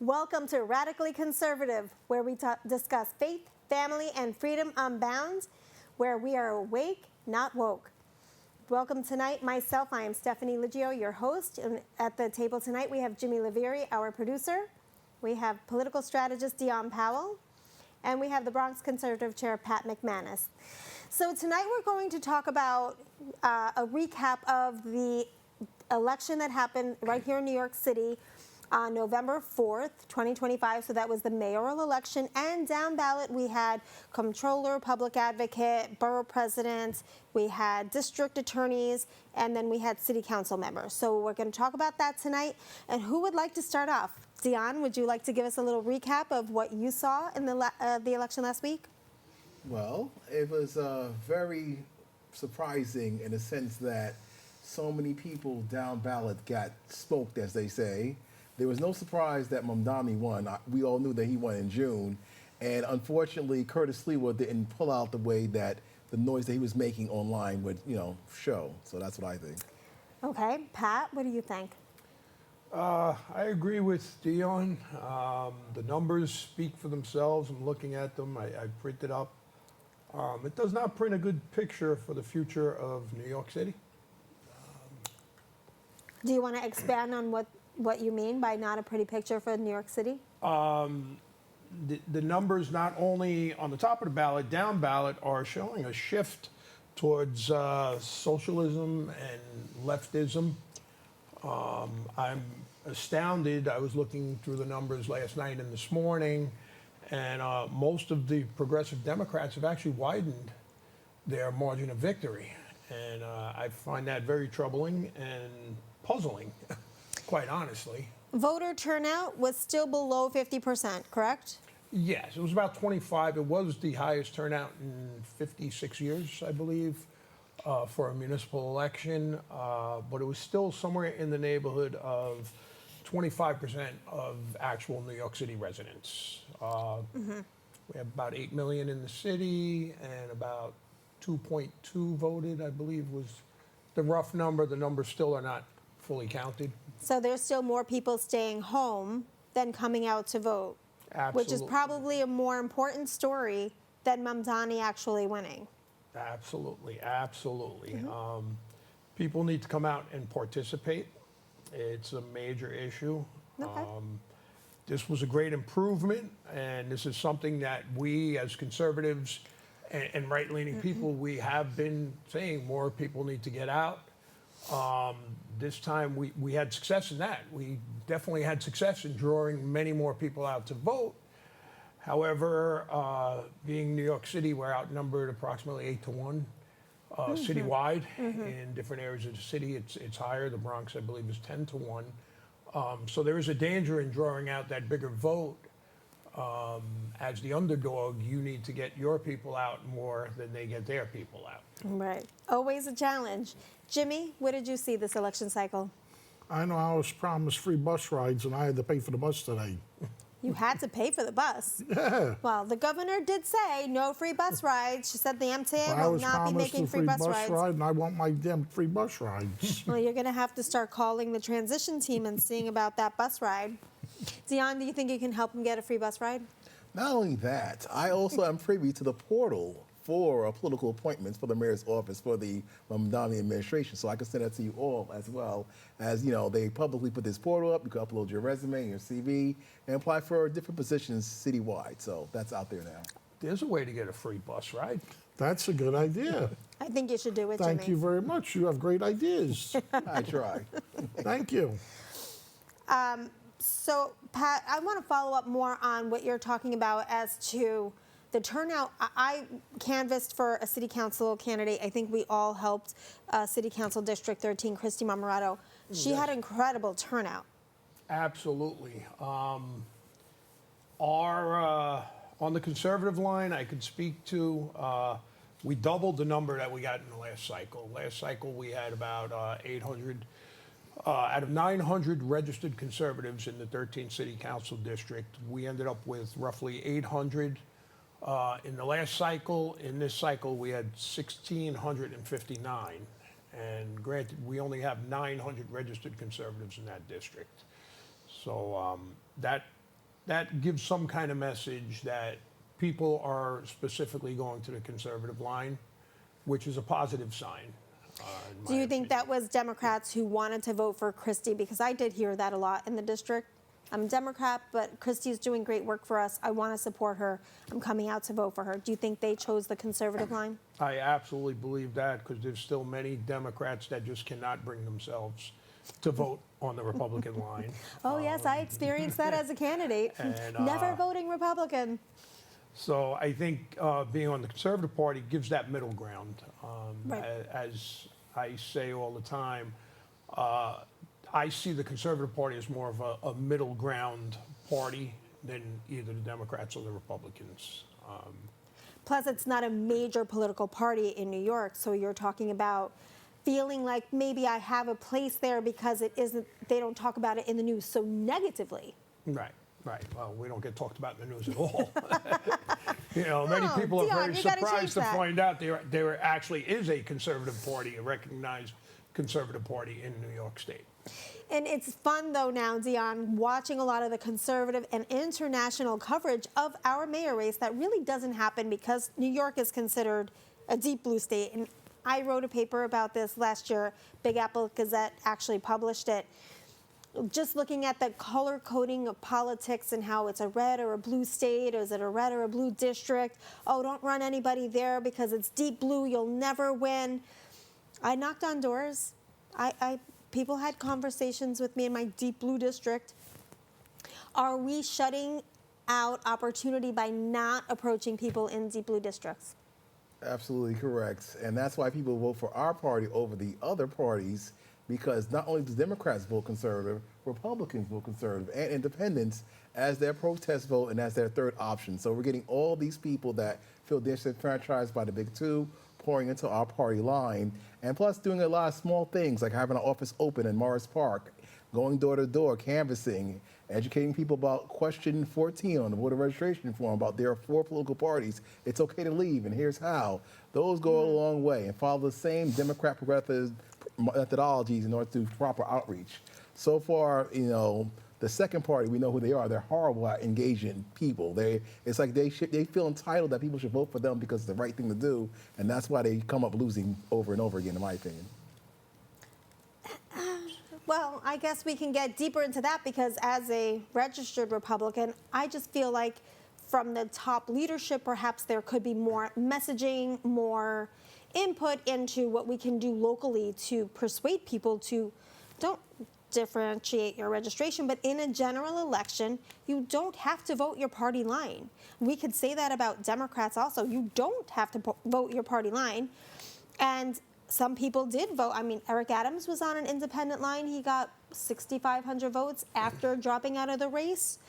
Welcome to Radically Conservative, where we discuss faith, family, and freedom unbound, where we are awake, not woke. Welcome tonight. Myself, I am Stephanie Liggio, your host. And at the table tonight, we have Jimmy Livrieri, our producer. We have political strategist Dion Powell. And we have the Bronx Conservative Chair, Patrick Manus. So tonight we're going to talk about a recap of the election that happened right here in New York City on November 4th, 2025. So that was the mayoral election. And down ballot, we had comptroller, public advocate, borough president, we had district attorneys, and then we had city council members. So we're going to talk about that tonight. And who would like to start off? Dion, would you like to give us a little recap of what you saw in the election last week? Well, it was very surprising in the sense that so many people down ballot got smoked, as they say. There was no surprise that Mamdani won. We all knew that he won in June. And unfortunately, Curtis Lewa didn't pull out the way that the noise that he was making online would, show. So that's what I think. Okay. Pat, what do you think? I agree with Dion. The numbers speak for themselves. I'm looking at them. I printed up. It does not print a good picture for the future of New York City. Do you want to expand on what you mean by not a pretty picture for New York City? The numbers, not only on the top of the ballot, down ballot, are showing a shift towards socialism and leftism. I'm astounded. I was looking through the numbers last night and this morning, and most of the progressive Democrats have actually widened their margin of victory. And I find that very troubling and puzzling, quite honestly. Voter turnout was still below 50%, correct? Yes, it was about 25. It was the highest turnout in 56 years, I believe, for a municipal election, but it was still somewhere in the neighborhood of 25% of actual New York City residents. We have about 8 million in the city, and about 2.2 voted, I believe, was the rough number. The numbers still are not fully counted. So there's still more people staying home than coming out to vote, Absolutely. which is probably a more important story than Mamdani actually winning. Absolutely, absolutely. People need to come out and participate. It's a major issue. Okay. This was a great improvement, and this is something that we as conservatives and right-leaning people, we have been saying more people need to get out. This time we had success in that. We definitely had success in drawing many more people out to vote. However, being New York City, we're outnumbered approximately 8-1 citywide. In different areas of the city, it's higher. The Bronx, I believe, is 10-1. So there is a danger in drawing out that bigger vote. As the underdog, you need to get your people out more than they get their people out. Right. Always a challenge. Jimmy, what did you see this election cycle? I know I was promised free bus rides, and I had to pay for the bus today. You had to pay for the bus. Yeah. Well, the governor did say no free bus rides. She said the MTA I will was not be promised making a free bus rides. ride, and I want my damn free bus rides. Well, you're going to have to start calling the transition team and seeing about that bus ride. Dion, do you think you can help him get a free bus ride? Not only that, I also am privy to the portal for political appointments for the mayor's office for the Mamdani administration. So I can send that to you all as well. As they publicly put this portal up. You can upload your resume and your CV and apply for different positions citywide. So that's out there now. There's a way to get a free bus ride. That's a good idea. I think you should do it, Jimmy. Thank you very much. You have great ideas. I try. Thank you. So, Pat, I want to follow up more on what you're talking about as to the turnout. I canvassed for a city council candidate. I think we all helped City Council District 13, Christy Marmorato. She had incredible turnout. Absolutely. On the conservative line, I could speak to, we doubled the number that we got in the last cycle. Last cycle, we had about 800. Out of 900 registered conservatives in the 13th City Council District, we ended up with roughly 800. In the last cycle, in this cycle, we had 1,659. And granted, we only have 900 registered conservatives in that district. So that that gives some kind of message that people are specifically going to the conservative line, which is a positive sign. Do you think that was Democrats who wanted to vote for Christie? Because I did hear that a lot in the district. I'm a Democrat, but Christie's doing great work for us. I want to support her. I'm coming out to vote for her. Do you think they chose the conservative line? I absolutely believe that, because there's still many Democrats that just cannot bring themselves to vote on the Republican line. Oh, yes, I experienced that as a candidate. And, Never voting Republican. So I think being on the Conservative Party gives that middle ground. Right. As I say all the time, I see the Conservative Party as more of a middle ground party than either the Democrats or the Republicans. Plus, it's not a major political party in New York, so you're talking about feeling like maybe I have a place there because it isn't. They don't talk about it in the news so negatively. Right, right. Well, we don't get talked about in the news at all. Many Oh, people are Dion, very you gotta change surprised to that. find out there actually is a Conservative Party, a recognized Conservative Party in New York State. And it's fun, though, now, Dion, watching a lot of the conservative and international coverage of our mayor race that really doesn't happen because New York is considered a deep blue state. And I wrote a paper about this last year. Big Apple Gazette actually published it. Just looking at the color coding of politics and how it's a red or a blue state, or is it a red or a blue district? Oh, don't run anybody there because it's deep blue, you'll never win. I knocked on doors. People had conversations with me in my deep blue district. Are we shutting out opportunity by not approaching people in deep blue districts? Absolutely correct. And that's why people vote for our party over the other parties, because not only do Democrats vote conservative, Republicans vote conservative, and independents as their protest vote and as their third option. So we're getting all these people that feel disenfranchised by the big two pouring into our party line, and plus doing a lot of small things like having an office open in Morris Park, going door to door, canvassing, educating people about question 14 on the voter registration form about there are 4 political parties. It's okay to leave, and here's how. Those go a long way and follow the same Democrat progressive methodologies in order to do proper outreach. So far, the second party, we know who they are. They're horrible at engaging people. It's like they feel entitled that people should vote for them because it's the right thing to do, and that's why they come up losing over and over again, in my opinion. Well, I guess we can get deeper into that because as a registered Republican, I just feel like from the top leadership, perhaps there could be more messaging, more input into what we can do locally to persuade people to don't differentiate your registration, but in a general election, you don't have to vote your party line. We could say that about Democrats also. You don't have to vote your party line. And some people did vote. I mean, Eric Adams was on an independent line. He got 6,500 votes after dropping out of the race.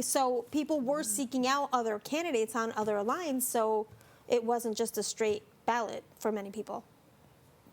So people were seeking out other candidates on other lines, so it wasn't just a straight ballot for many people.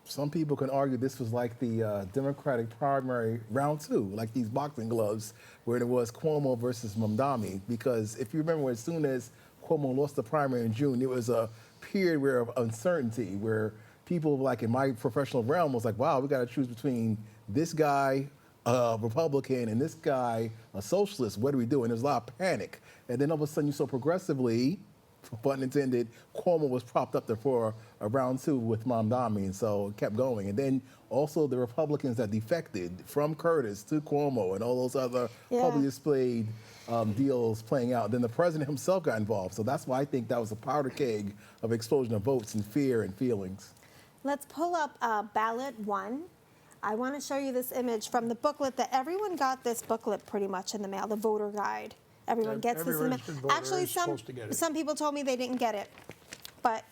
Some people can argue this was like the Democratic primary round 2, like these boxing gloves, where it was Cuomo versus Mamdani. Because if you remember, as soon as Cuomo lost the primary in June, it was a period of uncertainty where people, like in my professional realm, was like, wow, we got to choose between this guy, a Republican, and this guy, a socialist. What do we do? And there's a lot of panic. And then all of a sudden you saw progressively, pun intended, Cuomo was propped up there for a round 2 with Mamdani, and so it kept going. And then also the Republicans that defected from Curtis to Cuomo and all those other publicly displayed deals playing out. Then the president himself got involved. So that's why I think that was a powder keg of explosion of votes and fear and feelings. Let's pull up ballot 1. I want to show you this image from the booklet that everyone got this booklet pretty much in the mail, the voter guide. Everyone gets Every this in the registered mail. voter Actually, is supposed to get it. some people told me they didn't get it, but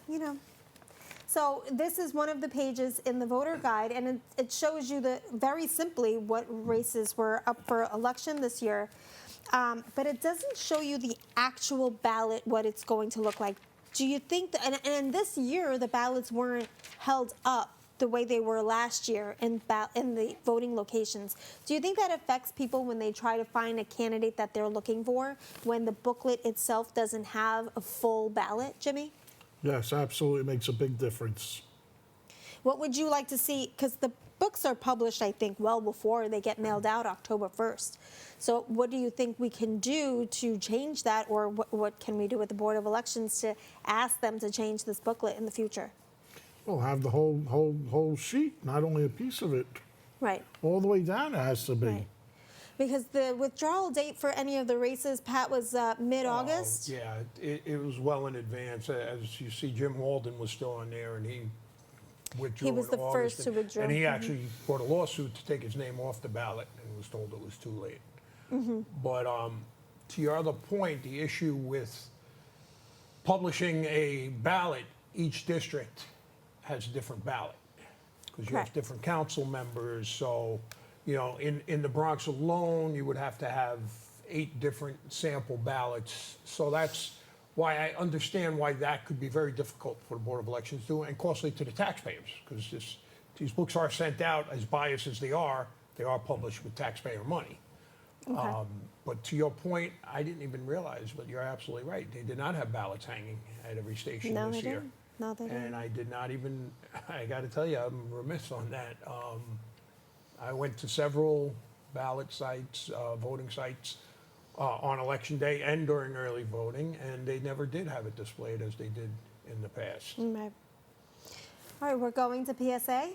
So this is one of the pages in the voter guide, and it shows you very simply what races were up for election this year. But it doesn't show you the actual ballot, what it's going to look like. Do you think and this year the ballots weren't held up the way they were last year in the voting locations? Do you think that affects people when they try to find a candidate that they're looking for when the booklet itself doesn't have a full ballot, Jimmy? Yes, absolutely makes a big difference. What would you like to see? Because books are published, I think, well before they get mailed out October 1st. So what do you think we can do to change that, or what can we do with the Board of Elections to ask them to change this booklet in the future? We'll have the whole sheet, not only a piece of it. Right. All the way down it has to be. Right. Because the withdrawal date for any of the races, Pat, was mid-August? Yeah, it was well in advance. As you see, Jim Walden was still on there, and he withdrew He was in the August, first to withdraw. And he actually brought a lawsuit to take his name off the ballot and was told it was too late. But to your other point, the issue with publishing a ballot, each district has a different ballot because you have Correct. different council members. So, you know, in the Bronx alone, you would have to have 8 different sample ballots. So that's why I understand why that could be very difficult for the Board of Elections to do and costly to the taxpayers, because these books are sent out, as biased as they are published with taxpayer money. Okay. But to your point, I didn't even realize, but you're absolutely right. They did not have ballots hanging at every station No, this they year. didn't. No, they And didn't. I did not even, I got to tell you, I'm remiss on that. I went to several ballot sites, voting sites, on election day and during early voting, and they never did have it displayed as they did in the past. Right. All right, we're going to PSA.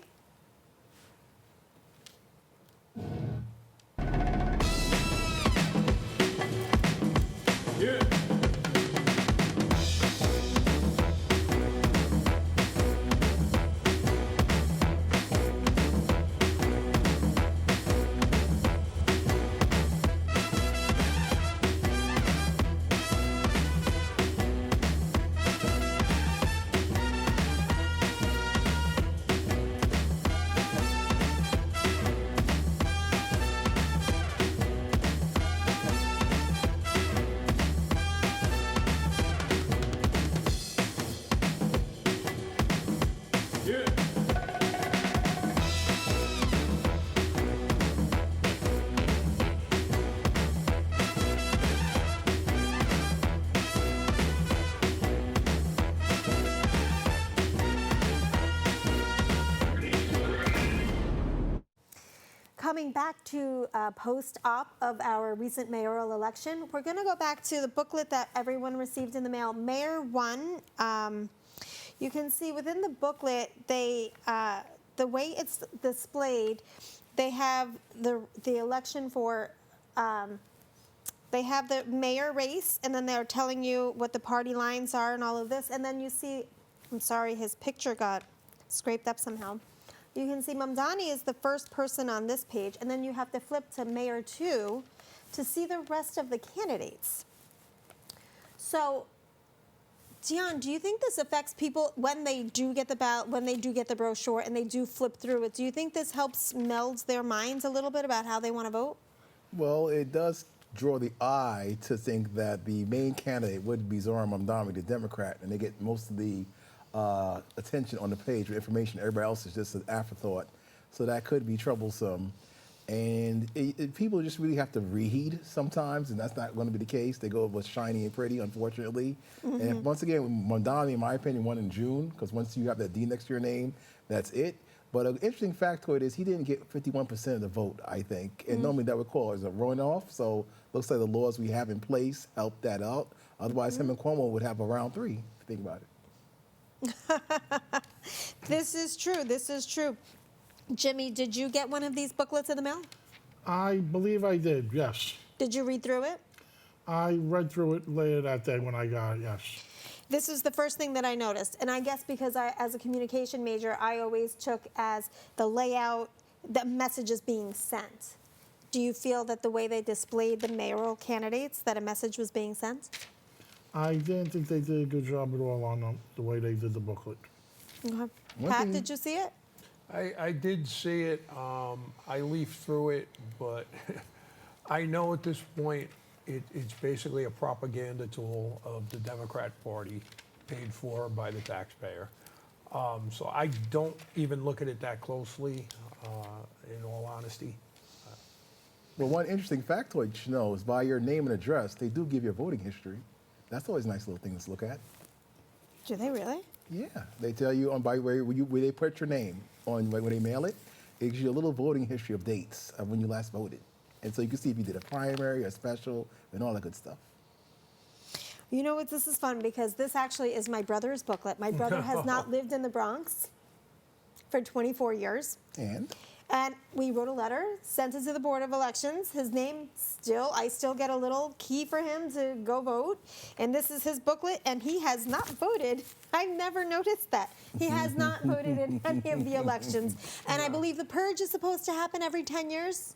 Coming back to post-op of our recent mayoral election, we're going to go back to the booklet that everyone received in the mail, Mayor 1. You can see within the booklet, the way it's displayed, they have the election for, they have the mayor race, and then they're telling you what the party lines are and all of this, and then you see, I'm sorry, his picture got scraped up somehow. You can see Mamdani is the first person on this page, and then you have to flip to Mayor 2 to see the rest of the candidates. So, Dion, do you think this affects people when they do get the ballot, when they do get the brochure, and they do flip through it? Do you think this helps meld their minds a little bit about how they want to vote? Well, it does draw the eye to think that the main candidate would be Zohran Mamdani, the Democrat, and they get most of the attention on the page with information. Everybody else is just an afterthought. So that could be troublesome. And people just really have to read sometimes, and that's not going to be the case. They go with what's shiny and pretty, unfortunately. And once again, Mamdani, in my opinion, won in June, because once you have that D next to your name, that's it. But an interesting factoid is he didn't get 51% of the vote, I think. And normally that would call as a runoff. So looks like the laws we have in place help that out. Otherwise, him and Cuomo would have a round 3, if you think about it. This is true. This is true. Jimmy, did you get one of these booklets in the mail? I believe I did, yes. Did you read through it? I read through it later that day when I got it, yes. This is the first thing that I noticed. And I guess because as a communication major, I always took as the layout, the messages being sent. Do you feel that the way they displayed the mayoral candidates, that a message was being sent? I didn't think they did a good job at all on the way they did the booklet. Okay. One Pat, thing- did you see it? I did see it. I leafed through it, but I know at this point it's basically a propaganda tool of the Democrat Party, paid for by the taxpayer. So I don't even look at it that closely, in all honesty. Well, one interesting factoid you should know is by your name and address, they do give you a voting history. That's always a nice little thing to look at. Do they really? Yeah, they tell you on by where they put your name on when they mail it. it gives you a little voting history of dates of when you last voted. And so you can see if you did a primary, a special, and all that good stuff. You know what? This is fun because this actually is my brother's booklet. My brother has not lived in the Bronx for 24 years. And we wrote a letter, sent it to the Board of Elections. His name I still get a little key for him to go vote. And this is his booklet, and he has not voted. I've never noticed that. He has not voted in any of the elections. And I believe the purge is supposed to happen every 10 years.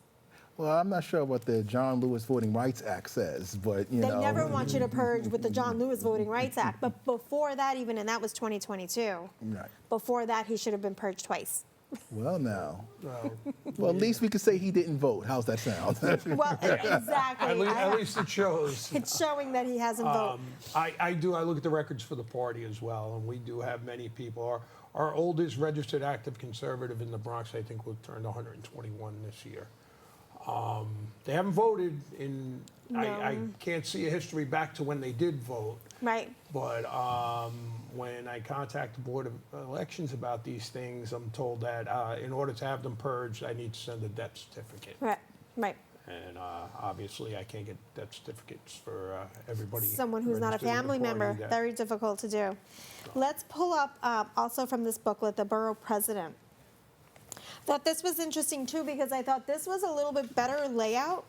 Well, I'm not sure what the John Lewis Voting Rights Act says, but you know. They never want you to purge with the John Lewis Voting Rights Act. But before that, even, and that was 2022, Right. before that, he should have been purged twice. Well, now. Well, Well, at least we could say he didn't vote. How's that sound? Well, exactly. at least it shows. It's showing that he hasn't voted. I look at the records for the party as well, and we do have many people. Our oldest registered active conservative in the Bronx, I think, will turn 121 this year. They haven't voted in, I can't see a history back to when they did vote. Right. But when I contact the Board of Elections about these things, I'm told that in order to have them purged, I need to send a death certificate. Right. Right. And obviously, I can't get death certificates for everybody. Someone who's not a registered in the family party member. that- Very difficult to do. Let's pull up also from this booklet, the borough president. Thought this was interesting too because I thought this was a little bit better layout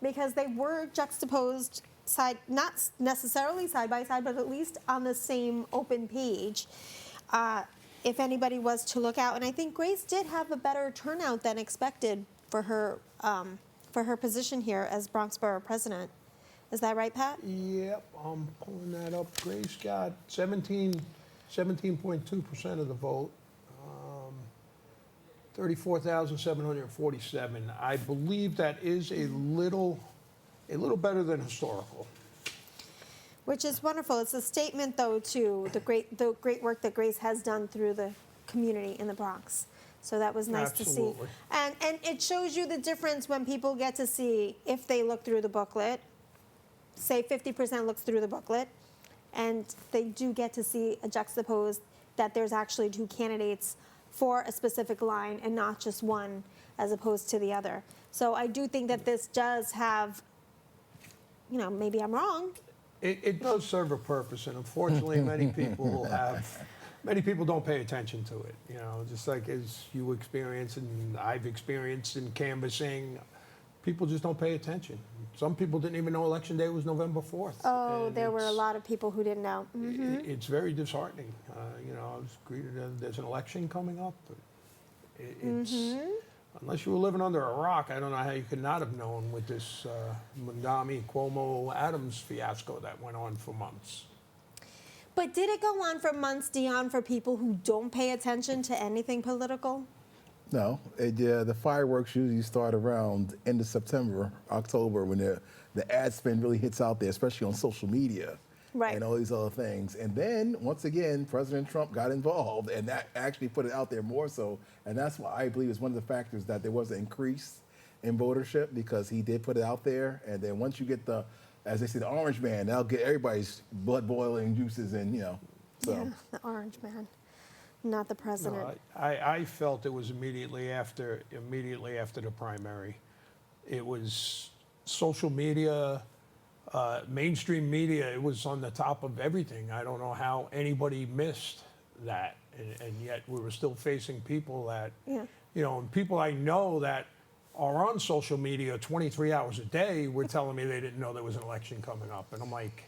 because they were juxtaposed not necessarily side by side, but at least on the same open page. If anybody was to look out, and I think Grace did have a better turnout than expected for her position here as Bronx Borough President. Is that right, Pat? Yep, I'm pulling that up. Grace got 17.2% of the vote. 34,747. I believe that is a little better than historical. Which is wonderful. It's a statement, though, to the great work that Grace has done through the community in the Bronx. So that was nice to see. Absolutely. And it shows you the difference when people get to see, if they look through the booklet, say 50% looks through the booklet, and they do get to see a juxtaposed that there's actually two candidates for a specific line and not just one as opposed to the other. So I do think that this does have, maybe I'm wrong. It does serve a purpose, and unfortunately, many people don't pay attention to it. Just like as you experience and I've experienced in canvassing, people just don't pay attention. Some people didn't even know Election Day was November 4th. Oh, there were a lot of people who didn't know. It's very disheartening. I was greeted as there's an election coming up. But it's unless you were living under a rock, I don't know how you could not have known with this Mondami, Cuomo, Adams fiasco that went on for months. But did it go on for months, Dion, for people who don't pay attention to anything political? No, the fireworks usually start around end of September, October, when the ad spend really hits out there, especially on social media. Right. And all these other things. And then, once again, President Trump got involved, and that actually put it out there more so. And that's why I believe is one of the factors that there was an increase in votership, because he did put it out there. And then once you get as they say, the orange man, that'll get everybody's blood boiling juices and, so. Yeah, the orange man, not the president. No, I felt it was immediately after the primary. It was social media, mainstream media. It was on the top of everything. I don't know how anybody missed that, and yet we were still facing people that, and people I know that are on social media 23 hours a day were telling me they didn't know there was an election coming up, and I'm like,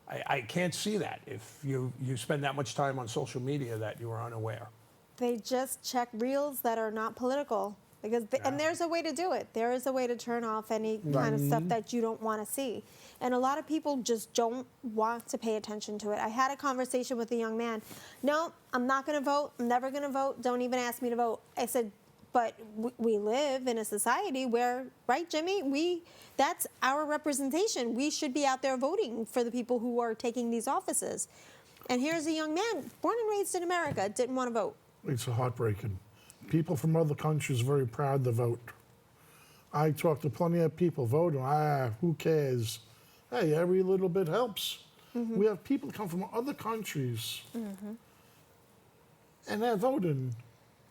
I can't see that if you spend that much time on social media that you are unaware. They just check reels that are not political. And there's a way to do it. There is a way to turn off any kind of stuff that you don't want to see. And a lot of people just don't want to pay attention to it. I had a conversation with a young man. No, I'm not going to vote. I'm never going to vote. Don't even ask me to vote. I said, but we live in a society where, right, Jimmy, that's our representation. We should be out there voting for the people who are taking these offices. And here's a young man, born and raised in America, didn't want to vote. It's heartbreaking. People from other countries are very proud to vote. I talk to plenty of people voting. Who cares? Hey, every little bit helps. We have people come from other countries, and they're voting.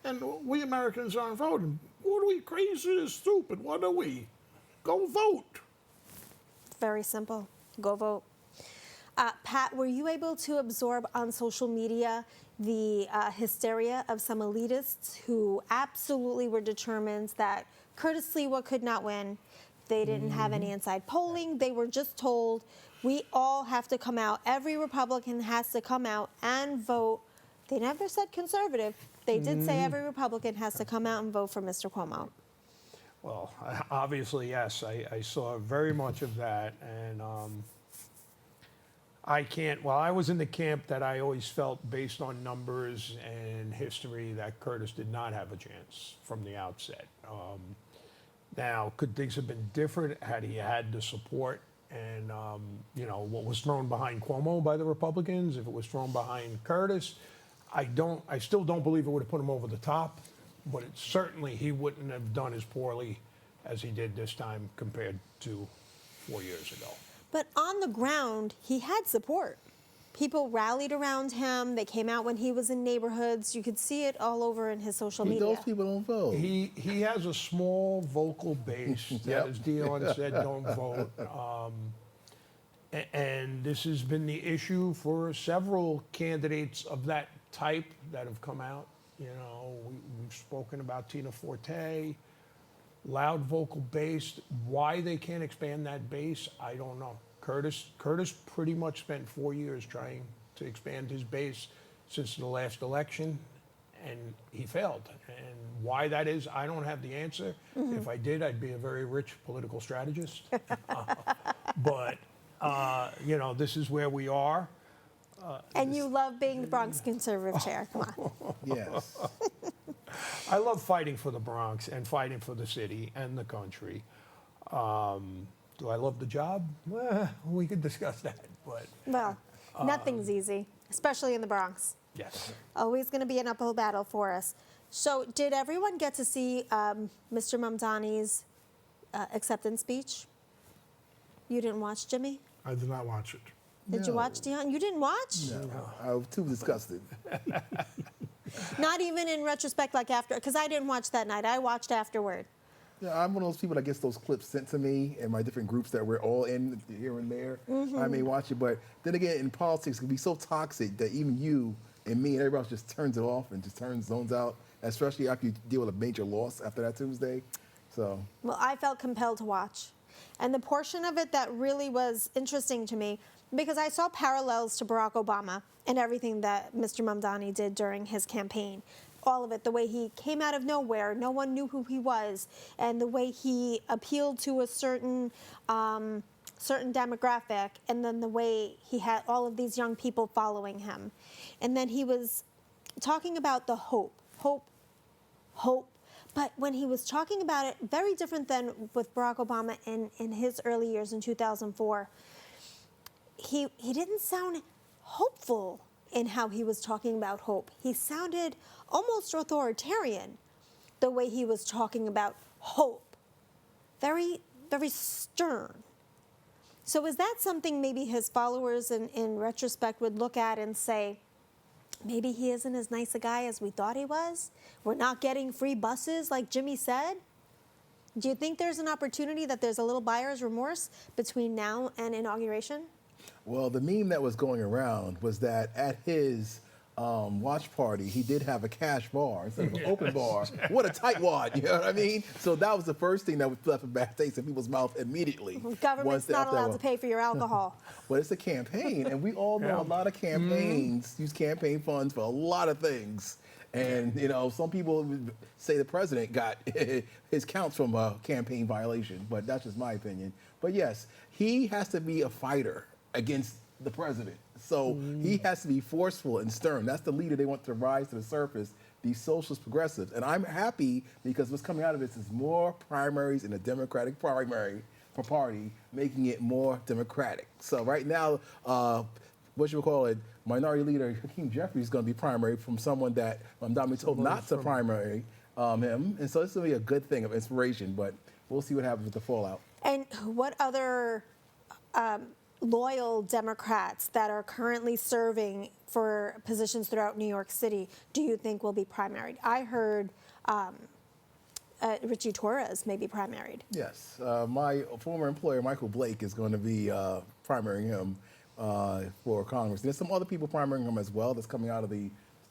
And we Americans aren't voting. What are we, crazy or stupid? What are we? Go vote. Very simple. Go vote. Pat, were you able to absorb on social media the hysteria of some elitists who absolutely were determined that Curtis Lewa could not win? They didn't have any inside polling. They were just told, we all have to come out. Every Republican has to come out and vote. They never said conservative. They did say every Republican has to come out and vote for Mr. Cuomo. Well, obviously, yes, I saw very much of that, and I can't, well, I was in the camp that I always felt, based on numbers and history, that Curtis did not have a chance from the outset. Now, could things have been different had he had the support and, you know, what was thrown behind Cuomo by the Republicans? If it was thrown behind Curtis, I still don't believe it would have put him over the top, but certainly he wouldn't have done as poorly as he did this time compared to 4 years ago. But on the ground, he had support. People rallied around him. They came out when he was in neighborhoods. You could see it all over in his social media. Those people don't vote. He has a small vocal base that, as Dion said, don't vote. And this has been the issue for several candidates of that type that have come out. You know, we've spoken about Tina Forte, loud vocal base. Why they can't expand that base, I don't know. Curtis pretty much spent 4 years trying to expand his base since the last election, and he failed. And why that is, I don't have the answer. If I did, I'd be a very rich political strategist. But, you know, this is where we are. And you love being the Bronx Conservative Chair. Come on. Yes. I love fighting for the Bronx and fighting for the city and the country. Do I love the job? Well, we could discuss that, but Well, nothing's easy, especially in the Bronx. yes. Always going to be an uphill battle for us. So did everyone get to see Mr. Mamdani's acceptance speech? You didn't watch, Jimmy? I did not watch it. Did you No. watch, Dion? You didn't watch? No, I was too disgusted. Not even in retrospect, like after, because I didn't watch that night. I watched afterward. Yeah, I'm one of those people that gets those clips sent to me in my different groups that we're all in here and there. I may watch it, but then again, in politics, it can be so toxic that even you and me and everybody else just turns it off and just zones out, especially after you deal with a major loss after that Tuesday. So, Well, I felt compelled to watch. And the portion of it that really was interesting to me, because I saw parallels to Barack Obama and everything that Mr. Mamdani did during his campaign. All of it, the way he came out of nowhere, no one knew who he was, and the way he appealed to a certain demographic, and then the way he had all of these young people following him. And then he was talking about the hope. But when he was talking about it, very different than with Barack Obama in his early years in 2004, he didn't sound hopeful in how he was talking about hope. He sounded almost authoritarian the way he was talking about hope. Very, very stern. So is that something maybe his followers in retrospect would look at and say, maybe he isn't as nice a guy as we thought he was? We're not getting free buses like Jimmy said? Do you think there's an opportunity that there's a little buyer's remorse between now and inauguration? well, the meme that was going around was that at his watch party, he did have a cash bar instead of an open bar. What a tightwad, you know what I mean? So that was the first thing that left a bad taste in people's mouth immediately. Government's not allowed to pay for your alcohol. But it's a campaign, and we all know a lot of campaigns use campaign funds for a lot of things. And, you know, some people would say the president got his counts from a campaign violation, but that's just my opinion. But yes, he has to be a fighter against the president. So he has to be forceful and stern. That's the leader they want to rise to the surface, these socialist progressives. And I'm happy because what's coming out of this is more primaries in the Democratic primary for party, making it more democratic. So right now, what you would call it, Minority Leader Hakeem Jeffries is going to be primary from someone that Mamdani told not to primary him. And so this will be a good thing of inspiration, but we'll see what happens with the fallout. And what other loyal Democrats that are currently serving for positions throughout New York City do you think will be primaried? I heard Richie Torres may be primaried. Yes, my former employer, Michael Blake, is going to be primarying him for Congress. There's some other people primarying him as well that's coming out of the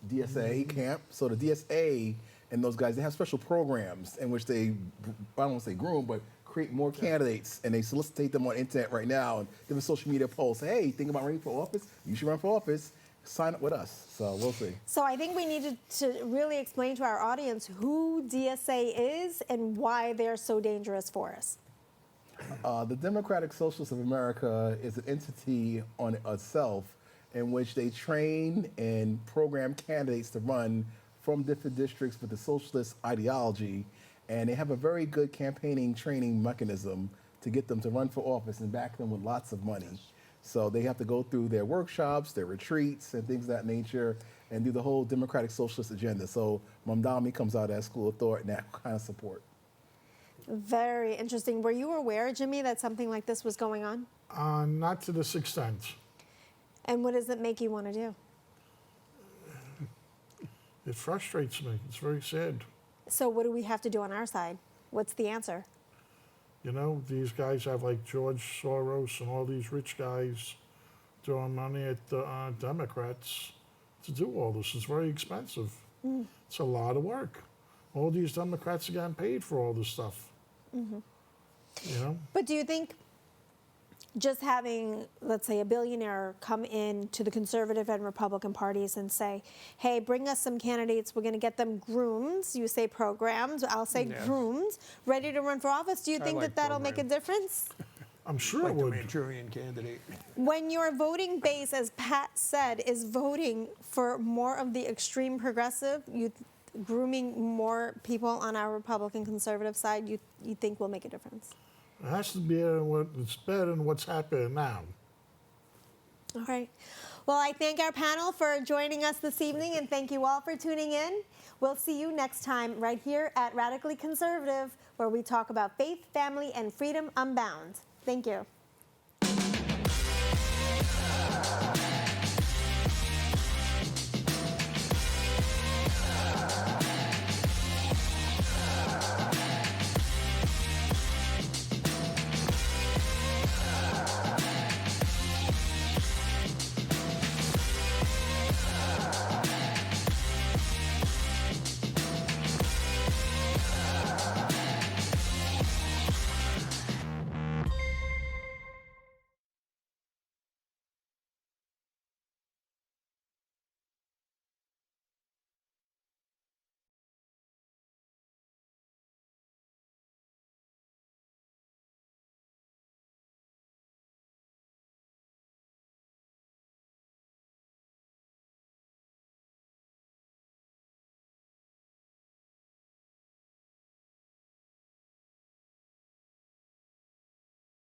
DSA camp. So the DSA and those guys, they have special programs in which they, I don't want to say groom, but create more candidates, and they solicitate them on internet right now and give a social media post. Hey, think about running for office? You should run for office. Sign up with us. So we'll see. So I think we need to really explain to our audience who DSA is and why they're so dangerous for us. The Democratic Socialists of America is an entity on itself in which they train and program candidates to run from different districts with the socialist ideology, and they have a very good campaigning training mechanism to get them to run for office and back them with lots of money. So they have to go through their workshops, their retreats, and things of that nature, and do the whole Democratic Socialist agenda. So Mamdani comes out as school of thought and that kind of support. Very interesting. Were you aware, Jimmy, that something like this was going on? Not to this extent. And what does it make you want to do? It frustrates me. It's very sad. So what do we have to do on our side? What's the answer? You know, these guys have like George Soros and all these rich guys throwing money at the Democrats to do all this. It's very expensive. It's a lot of work. All these Democrats are getting paid for all this stuff. You know? But do you think just having, let's say, a billionaire come in to the Conservative and Republican parties and say, hey, bring us some candidates, we're going to get them groomed, you say programs, I'll say groomed, ready to run for office, do you think like that'll make a program. difference? I'm sure Like it the would. Manchurian candidate. When your voting base, as Pat said, is voting for more of the extreme progressive, grooming more people on our Republican conservative side, you think will make a difference? It has to be it's better than what's happening now. All right. Well, I thank our panel for joining us this evening, and thank you all for tuning in. We'll see you next time right here at Radically Conservative, where we talk about faith, family, and freedom unbound. Thank you.